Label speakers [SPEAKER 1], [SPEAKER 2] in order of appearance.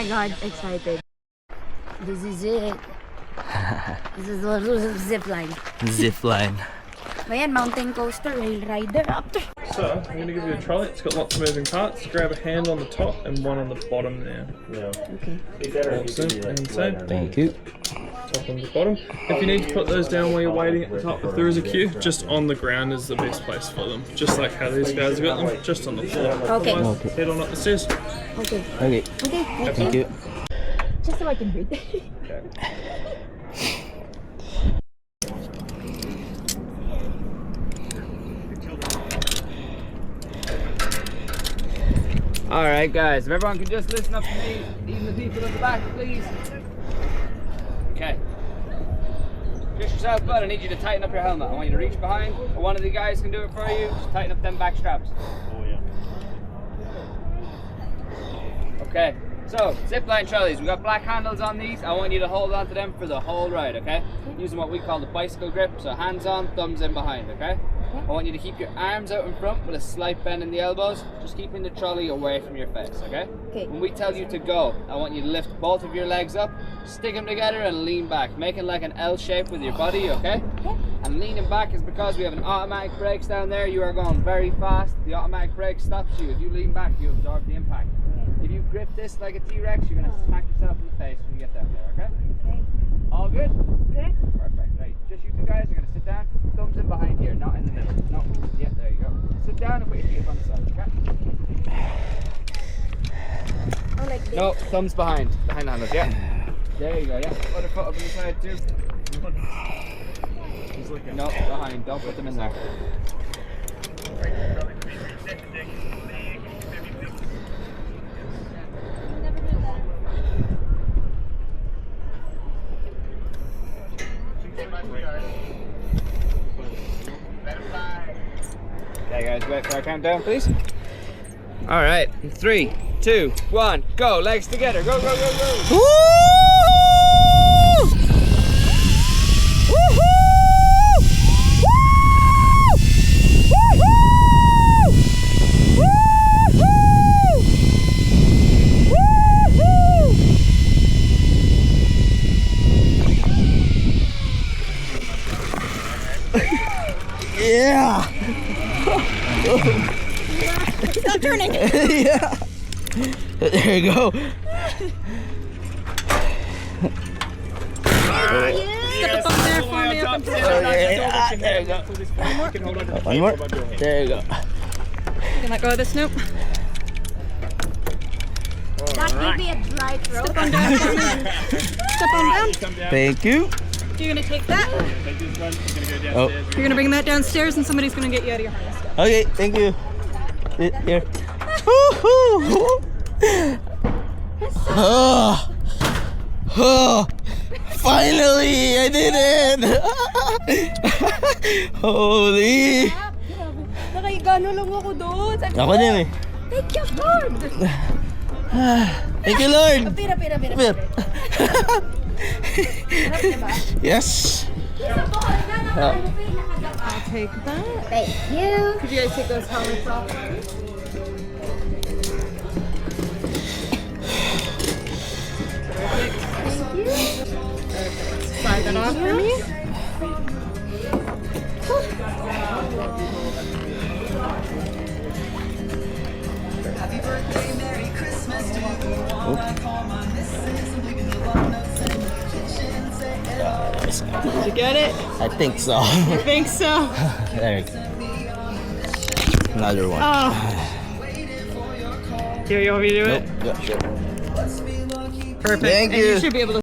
[SPEAKER 1] my god, excited. This is it. This is the zipline.
[SPEAKER 2] Zipline.
[SPEAKER 1] Ayan, mountain coaster, rail rider up there.
[SPEAKER 3] So, I'm going to give you a trolley. It's got lots of moving parts. Grab a hand on the top and one on the bottom there.
[SPEAKER 4] Yeah.
[SPEAKER 1] Okay.
[SPEAKER 3] Awesome. And same.
[SPEAKER 2] Thank you.
[SPEAKER 3] Top and the bottom. If you need to put those down while you're waiting at the top, if there is a queue, just on the ground is the best place for them. Just like how these guys have got them, just on the floor.
[SPEAKER 1] Okay.
[SPEAKER 3] Otherwise, head on up the stairs.
[SPEAKER 1] Okay.
[SPEAKER 2] Okay.
[SPEAKER 1] Okay.
[SPEAKER 2] Thank you.
[SPEAKER 1] Just so I can breathe.
[SPEAKER 2] Alright guys, if everyone can just listen up to me, even the people in the back, please. Okay. Push yourself good, I need you to tighten up your helmet. I want you to reach behind, or one of the guys can do it for you. Just tighten up them back straps.
[SPEAKER 4] Oh yeah.
[SPEAKER 2] Okay, so zipline trolleys, we've got black handles on these. I want you to hold on to them for the whole ride, okay? Using what we call the bicycle grip, so hands on, thumbs in behind, okay? I want you to keep your arms out in front with a slight bend in the elbows, just keeping the trolley away from your face, okay?
[SPEAKER 1] Okay.
[SPEAKER 2] When we tell you to go, I want you to lift both of your legs up, stick them together and lean back, making like an L shape with your body, okay? And leaning back is because we have an automatic brakes down there. You are going very fast. The automatic brake stops you. If you lean back, you absorb the impact. If you grip this like a T-Rex, you're going to smack yourself in the face when you get down there, okay? All good?
[SPEAKER 1] Okay.
[SPEAKER 2] Perfect, right. Just you two guys are going to sit down, thumbs in behind here, not in the middle. No, yeah, there you go. Sit down and put your feet up on the side, okay?
[SPEAKER 1] Oh, like this?
[SPEAKER 2] No, thumbs behind the handles, yeah. There you go, yeah. Other foot up on the side too. No, behind, don't put them in there. Okay guys, wait for our countdown please. Alright, 3, 2, 1, go, legs together, go, go, go, go!
[SPEAKER 5] Woo! Woohoo!
[SPEAKER 2] Yeah!
[SPEAKER 1] Stop turning!
[SPEAKER 2] Yeah! There you go!
[SPEAKER 1] Step up there for me. Up
[SPEAKER 2] There you go. One more. There you go.
[SPEAKER 1] You can let go of the snoop. That gave me a dry throat. Step on down for me. Step on down.
[SPEAKER 2] Thank you.
[SPEAKER 1] You're gonna take that.
[SPEAKER 2] Oh.
[SPEAKER 1] You're gonna bring that downstairs and somebody's gonna get you out of your harness.
[SPEAKER 2] Okay, thank you. Here. Woohoo! Oh. Oh. Finally, I did it! Holy!
[SPEAKER 1] Nakahigano lang ako doon.
[SPEAKER 2] Ako din eh.
[SPEAKER 1] Thank you, Lord!
[SPEAKER 2] Thank you, Lord!
[SPEAKER 1] Pira.
[SPEAKER 2] Yes!
[SPEAKER 1] I'll take that. Thank you. Could you guys take those helmets off? Thank you. Slide that off for me.
[SPEAKER 5] Happy birthday, Merry Christmas to you.
[SPEAKER 1] Did you get it?
[SPEAKER 2] I think so.
[SPEAKER 1] I think so.
[SPEAKER 2] There you go. Another one.
[SPEAKER 1] Oh. Here, you want me to do it?
[SPEAKER 2] Nope. Yeah, sure.
[SPEAKER 1] Perfect.
[SPEAKER 2] Thank
[SPEAKER 1] And
[SPEAKER 2] you.
[SPEAKER 1] you should be able to